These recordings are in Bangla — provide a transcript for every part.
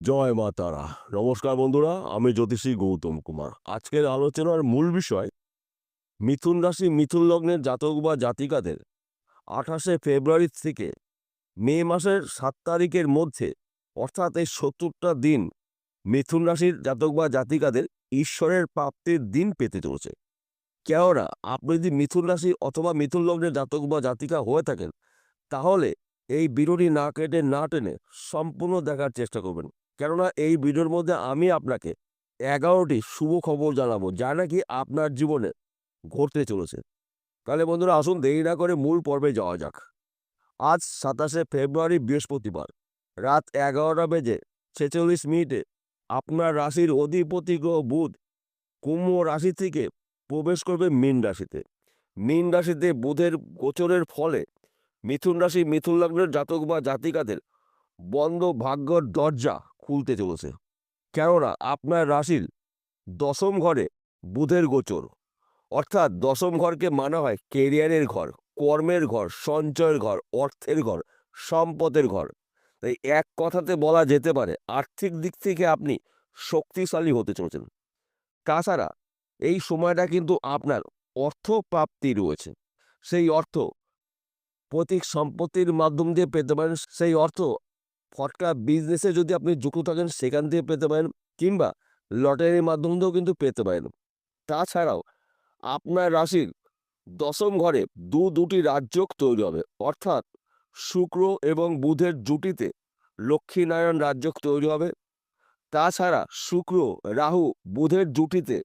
জয় মা তারা। নমস্কার বন্ধুরা, আমি জ্যোতিষী গৌতম কুমার। আজকের আলোচনার মূল বিষয় মিথুন রাশি মিথুন লগ্নের জাতক বা জাতিকাদের 28শে ফেব্রুয়ারি থেকে মে মাসের 7 তারিখের মধ্যে, অর্থাৎ এই 70টা দিন মিথুন রাশির জাতক বা জাতিকাদের ঈশ্বরের প্রাপ্তির দিন পেতে চলেছে। কেননা আপনি যদি মিথুন রাশি অথবা মিথুন লগ্নের জাতক বা জাতিকা হয়ে থাকেন, তাহলে এই ভিডিওটি না কেটে না টেনে সম্পূর্ণ দেখার চেষ্টা করবেন। কেননা এই ভিডিওর মধ্যে আমি আপনাকে 11টি শুভ খবর জানাবো, যা নাকি আপনার জীবনে ঘটতে চলেছে। তাহলে বন্ধুরা, আসুন দেরি না করে মূল পর্বে যাওয়া যাক। আজ 27শে ফেব্রুয়ারি বৃহস্পতিবার রাত 11:46 আপনার রাশির অধিপতি গ্রহ বুধ কুম্ভ রাশি থেকে প্রবেশ করবে মীন রাশিতে। মীন রাশিতে বুধের গোচরের ফলে মিথুন রাশি মিথুন লগ্নের জাতক বা জাতিকাদের বন্ধ ভাগ্যর দরজা খুলতে চলেছে। কেননা আপনার রাশির দশম ঘরে বুধের গোচর, অর্থাৎ দশম ঘরকে মানা হয় কেরিয়ারের ঘর, কর্মের ঘর, সঞ্চয়ের ঘর, অর্থের ঘর, সম্পদের ঘর। তাই এক কথাতে বলা যেতে পারে আর্থিক দিক থেকে আপনি শক্তিশালী হতে চলেছেন। তাছাড়া এই সময়টা কিন্তু আপনার অর্থ প্রাপ্তি রয়েছে। সেই অর্থ পৈতৃক সম্পত্তির মাধ্যম দিয়ে পেতে পারেন, সেই অর্থ ফটকা বিজনেসে যদি আপনি যুক্ত থাকেন সেখান থেকে পেতে পারেন, কিংবা লটারির মাধ্যম দিয়েও কিন্তু পেতে পারেন। তাছাড়াও আপনার রাশির দশম ঘরে দুটি রাজযোগ তৈরি হবে, অর্থাৎ শুক্র এবং বুধের জুটিতে লক্ষ্মীনারায়ণ রাজযোগ তৈরি হবে। তাছাড়া শুক্র রাহু বুধের জুটিতে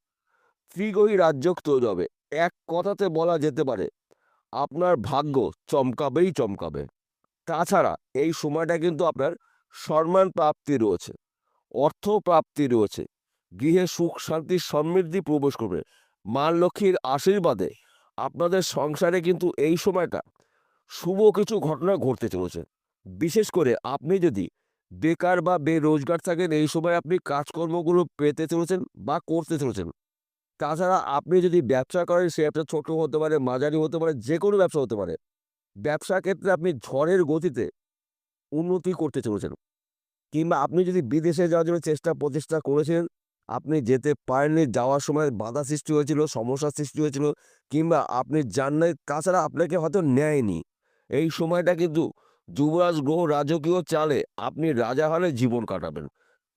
ত্রিগ্রহী রাজযোগ তৈরি হবে। এক কথাতে বলা যেতে পারে আপনার ভাগ্য চমকাবেই চমকাবে। তাছাড়া এই সময়টা কিন্তু আপনার সম্মান প্রাপ্তি রয়েছে, অর্থ প্রাপ্তি রয়েছে, গৃহে সুখ শান্তি সমৃদ্ধি প্রবেশ করবে। মা লক্ষ্মীর আশীর্বাদে আপনাদের সংসারে কিন্তু এই সময়টা শুভ কিছু ঘটনা ঘটতে চলেছে। বিশেষ করে আপনি যদি বেকার বা বেরোজগার থাকেন, এই সময় আপনি কাজকর্মগুলো পেতে চলেছেন বা করতে চলেছেন। তাছাড়া আপনি যদি ব্যবসা করেন, সে একটা ছোট হতে পারে, মাঝারি হতে পারে, যে কোনো ব্যবসা হতে পারে। ব্যবসার ক্ষেত্রে আপনি ঝড়ের গতিতে উন্নতি করতে চলেছেন। কিংবা আপনি যদি বিদেশে যাওয়ার জন্য চেষ্টা প্রচেষ্টা করেছেন, আপনি যেতে পারেননি, যাওয়ার সময় বাধা সৃষ্টি হয়েছিল, সমস্যার সৃষ্টি হয়েছিল, কিংবা আপনি যান নাই, তাছাড়া আপনাকে হয়তো নেয়নি। এই সময়টা কিন্তু যুবরাজ গ্রহ রাজকীয় চালে আপনি রাজা হলে জীবন কাটাবেন।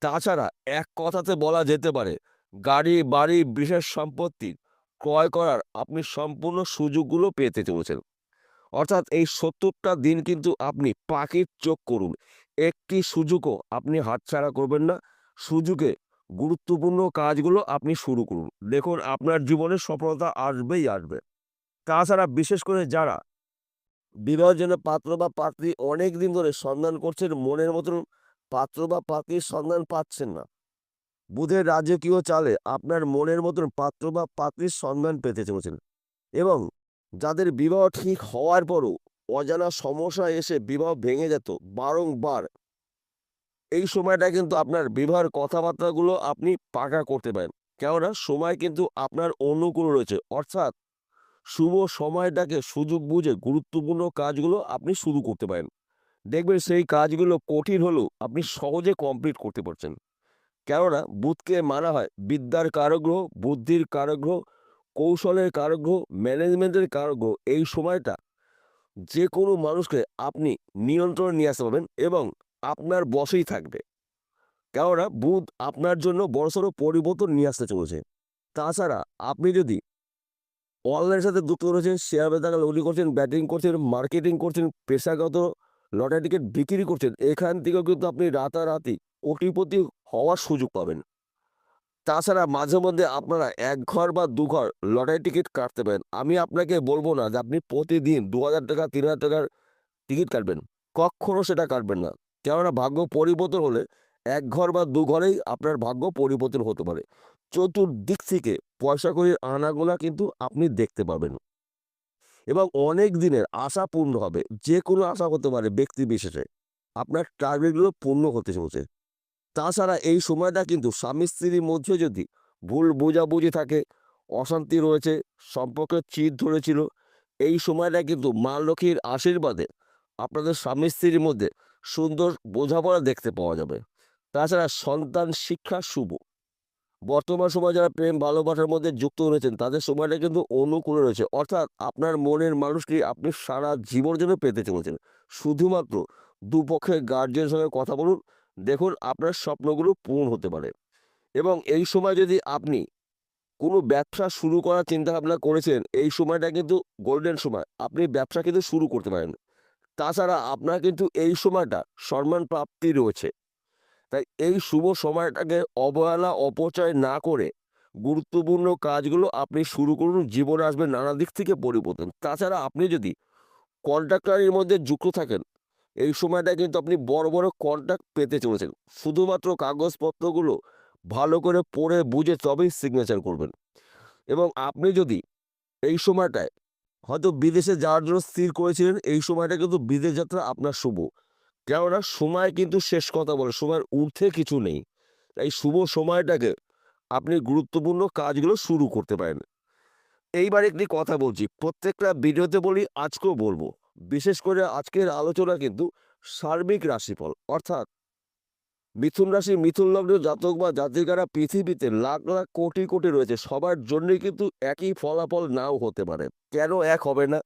তাছাড়া এক কথাতে বলা যেতে পারে গাড়ি বাড়ি বিশেষ সম্পত্তি ক্রয় করার আপনি সম্পূর্ণ সুযোগগুলো পেতে চলেছেন। অর্থাৎ এই ৭০টা দিন কিন্তু আপনি পাখির চোখ করুন, একটি সুযোগও আপনি হাতছাড়া করবেন না। সুযোগে গুরুত্বপূর্ণ কাজগুলো আপনি শুরু করুন, দেখুন আপনার জীবনে সফলতা আসবেই আসবে। তাছাড়া বিশেষ করে যারা বিবাহের জন্য পাত্র বা পাত্রী অনেক দিন ধরে সন্ধান করছেন, মনের মতন পাত্র বা পাত্রীর সন্ধান পাচ্ছেন না, বুধের রাজকীয় চালে আপনার মনের মতন পাত্র বা পাত্রীর সন্ধান পেতে চলেছেন। এবং যাদের বিবাহ ঠিক হওয়ার পরও অজানা সমস্যা এসে বিবাহ ভেঙে যেত বারংবার, এই সময়টা কিন্তু আপনার বিবাহের কথাবার্তাগুলো আপনি পাকা করতে পারেন। কেননা সময় কিন্তু আপনার অনুকূল রয়েছে, অর্থাৎ শুভ সময়টাকে সুযোগ বুঝে গুরুত্বপূর্ণ কাজগুলো আপনি শুরু করতে পারেন। দেখবেন সেই কাজগুলো কঠিন হলেও আপনি সহজে কমপ্লিট করতে পারছেন। কেননা বুধকে মানা হয় বিদ্যার কারক গ্রহ, বুদ্ধির কারক গ্রহ, কৌশলের কারক গ্রহ, ম্যানেজমেন্টের কারক গ্রহ। এই সময়টা যে কোনো মানুষকে আপনি নিয়ন্ত্রণে নিয়ে আসতে পারবেন এবং আপনার বশেই থাকবে। কেননা বুধ আপনার জন্য বড়সড় পরিবর্তন নিয়ে আসতে চলেছে। তাছাড়া আপনি যদি অনলাইনের সাথে যুক্ত রয়েছেন, শেয়ার বাজারে লগ্নি করছেন, ব্যাটিং করছেন, মার্কেটিং করছেন, পেশাগত লটারি টিকিট বিক্রি করছেন, এখান থেকেও কিন্তু আপনি রাতারাতি কোটিপতি হওয়ার সুযোগ পাবেন। তাছাড়া মাঝে মধ্যে আপনারা ১ ঘর বা ২ ঘর লটারি টিকিট কাটতে পারেন। আমি আপনাকে বলব না যে আপনি প্রতিদিন ৳২,০০০ ৳৩,০০০ টিকিট কাটবেন। কক্ষনো সেটা কাটবেন না। কেননা ভাগ্য পরিবর্তন হলে ১ ঘর বা ২ ঘরেই আপনার ভাগ্য পরিবর্তন হতে পারে। চতুর্দিক থেকে পয়সাকড়ির আনাগোনা কিন্তু আপনি দেখতে পাবেন এবং অনেক দিনের আশা পূর্ণ হবে। যে কোনো আশা হতে পারে ব্যক্তি বিশেষে। আপনার টার্গেটগুলো পূর্ণ হতে চলছে। তাছাড়া এই সময়টা কিন্তু স্বামী-স্ত্রীর মধ্যে যদি ভুল বোঝাবুঝি থাকে, অশান্তি রয়েছে, সম্পর্কের চিড় ধরেছিল, এই সময়টা কিন্তু মা লক্ষ্মীর আশীর্বাদে আপনাদের স্বামী-স্ত্রীর মধ্যে সুন্দর বোঝাপড়া দেখতে পাওয়া যাবে। তাছাড়া সন্তান শিক্ষা শুভ। বর্তমান সময়ে যারা প্রেম ভালোবাসার মধ্যে যুক্ত রয়েছেন তাদের সময়টা কিন্তু অনুকূলে রয়েছে, অর্থাৎ আপনার মনের মানুষকে আপনি সারা জীবনের জন্য পেতে চলেছেন। শুধুমাত্র দুপক্ষের গার্জিয়ানের সঙ্গে কথা বলুন, দেখুন আপনার স্বপ্নগুলো পূরণ হতে পারে। এবং এই সময় যদি আপনি কোনো ব্যবসা শুরু করার চিন্তাভাবনা করেছেন, এই সময়টা কিন্তু গোল্ডেন সময়, আপনি ব্যবসা কিন্তু শুরু করতে পারেন। তাছাড়া আপনার কিন্তু এই সময়টা সম্মান প্রাপ্তি রয়েছে। তাই এই শুভ সময়টাকে অবহেলা অপচয় না করে গুরুত্বপূর্ণ কাজগুলো আপনি শুরু করুন, জীবনে আসবে নানা দিক থেকে পরিবর্তন। তাছাড়া আপনি যদি কন্ট্রাক্টরের মধ্যে যুক্ত থাকেন, এই সময়টা কিন্তু আপনি বড় বড় কন্ট্রাক্ট পেতে চলেছেন। শুধুমাত্র কাগজপত্রগুলো ভালো করে পড়ে বুঝে তবেই সিগনেচার করবেন। এবং আপনি যদি এই সময়টায় হয়তো বিদেশে যাওয়ার জন্য স্থির করেছিলেন, এই সময়টা কিন্তু বিদেশ যাত্রা আপনার শুভ। কেননা সময় কিন্তু শেষ কথা বলে, সময়ের ঊর্ধ্বে কিছু নেই। তাই শুভ সময়টাকে আপনি গুরুত্বপূর্ণ কাজগুলো শুরু করতে পারেন। এইবার একটি কথা বলছি, প্রত্যেকটা ভিডিওতে বলি, আজকেও বলবো। বিশেষ করে আজকের আলোচনা কিন্তু সার্বিক রাশিফল, অর্থাৎ মিথুন রাশি মিথুন লগ্ন জাতক বা জাতিকারা পৃথিবীতে লাখ লাখ কোটি কোটি রয়েছে, সবার জন্যই কিন্তু একই ফলাফল নাও হতে পারে। কেন এক হবে না?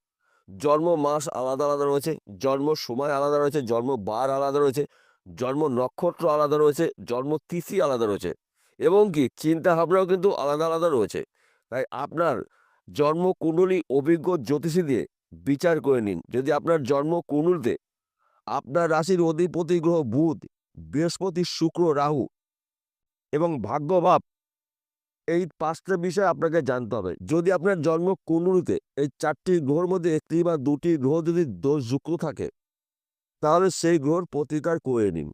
জন্ম মাস আলাদা আলাদা রয়েছে, জন্ম সময় আলাদা রয়েছে, জন্ম বার আলাদা রয়েছে, জন্ম নক্ষত্র আলাদা রয়েছে, জন্ম তিথি আলাদা রয়েছে, এবং কি চিন্তা ভাবনাও কিন্তু আলাদা আলাদা রয়েছে। তাই আপনার জন্ম কুণ্ডলী অভিজ্ঞ জ্যোতিষী দিয়ে বিচার করে নিন। যদি আপনার জন্ম কুণ্ডলীতে আপনার রাশির অধিপতি গ্রহ বুধ, বৃহস্পতি, শুক্র, রাহু এবং ভাগ্যভাব, এই 5টা বিষয় আপনাকে জানতে হবে। যদি আপনার জন্ম কুণ্ডলীতে এই 4টি গ্রহের মধ্যে 1টি বা 2টি গ্রহ যদি দোষযুক্ত থাকে, তাহলে সেই গ্রহর প্রতিকার করে নিন।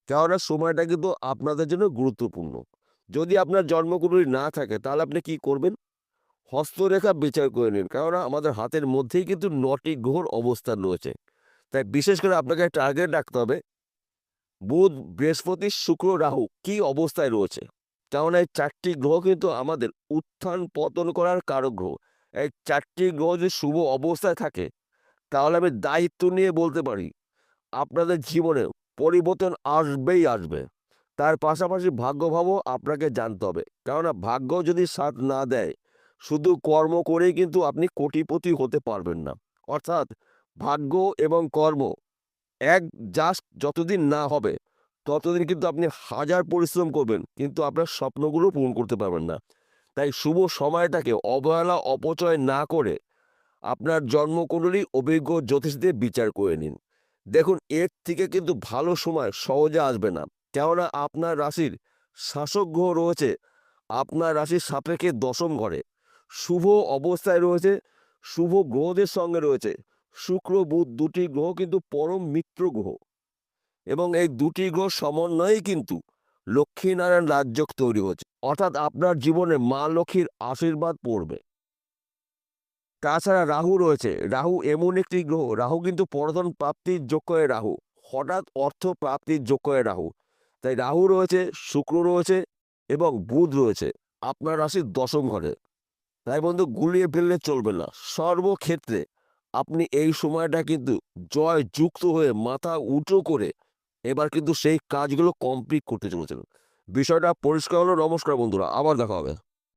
কেননা সময়টা কিন্তু আপনাদের জন্য গুরুত্বপূর্ণ। যদি আপনার জন্মকুণ্ডলী না থাকে তাহলে আপনি কি করবেন? হস্তরেখা বিচার করে নিন। কেননা আমাদের হাতের মধ্যেই কিন্তু 9টি গ্রহর অবস্থান রয়েছে। তাই বিশেষ করে আপনাকে টার্গেট রাখতে হবে বুধ, বৃহস্পতি, শুক্র, রাহু কি অবস্থায় রয়েছে। কেননা এই 4টি গ্রহ কিন্তু আমাদের উত্থান পতন করার কারক গ্রহ। এই 4টি গ্রহ যদি শুভ অবস্থায় থাকে, তাহলে আমি দায়িত্ব নিয়ে বলতে পারি আপনাদের জীবনে পরিবর্তন আসবেই আসবে। তার পাশাপাশি ভাগ্যভাবও আপনাকে জানতে হবে। কেননা ভাগ্য যদি সাথ না দেয়, শুধু কর্ম করেই কিন্তু আপনি কোটিপতি হতে পারবেন না। অর্থাৎ ভাগ্য এবং কর্ম এক জাস্ট যতদিন না হবে, ততদিন কিন্তু আপনি হাজার পরিশ্রম করবেন, কিন্তু আপনার স্বপ্নগুলো পূরণ করতে পারবেন না। তাই শুভ সময়টাকে অবহেলা অপচয় না করে আপনার জন্মকুণ্ডলী অভিজ্ঞ জ্যোতিষীদের বিচার করে নিন। দেখুন এর থেকে কিন্তু ভালো সময় সহজে আসবে না। কেননা আপনার রাশির শাসক গ্রহ রয়েছে আপনার রাশির সাপেক্ষে 10ম ঘরে, শুভ অবস্থায় রয়েছে, শুভ গ্রহদের সঙ্গে রয়েছে। শুক্র বুধ 2টি গ্রহ কিন্তু পরম মিত্র গ্রহ, এবং এই 2টি গ্রহ সমন্বয়েই কিন্তু লক্ষ্মীনারায়ণ রাজযোগ তৈরি হচ্ছে, অর্থাৎ আপনার জীবনে মা লক্ষ্মীর আশীর্বাদ পড়বে। তাছাড়া রাহু রয়েছে, রাহু এমন একটি গ্রহ, রাহু কিন্তু পরধন প্রাপ্তির যোগ করে রাহু, হঠাৎ অর্থ প্রাপ্তির যোগ করে রাহু। তাই রাহু রয়েছে, শুক্র রয়েছে এবং বুধ রয়েছে আপনার রাশির 10ম ঘরে। তাই বন্ধু গুলিয়ে ফেললে চলবে না। সর্বক্ষেত্রে আপনি এই সময়টা কিন্তু জয় যুক্ত হয়ে মাথা উঁচু করে এবার কিন্তু সেই কাজগুলো কমপ্লিট করতে চলেছেন। বিষয়টা পরিষ্কার হলো। নমস্কার বন্ধুরা, আবার দেখা হবে।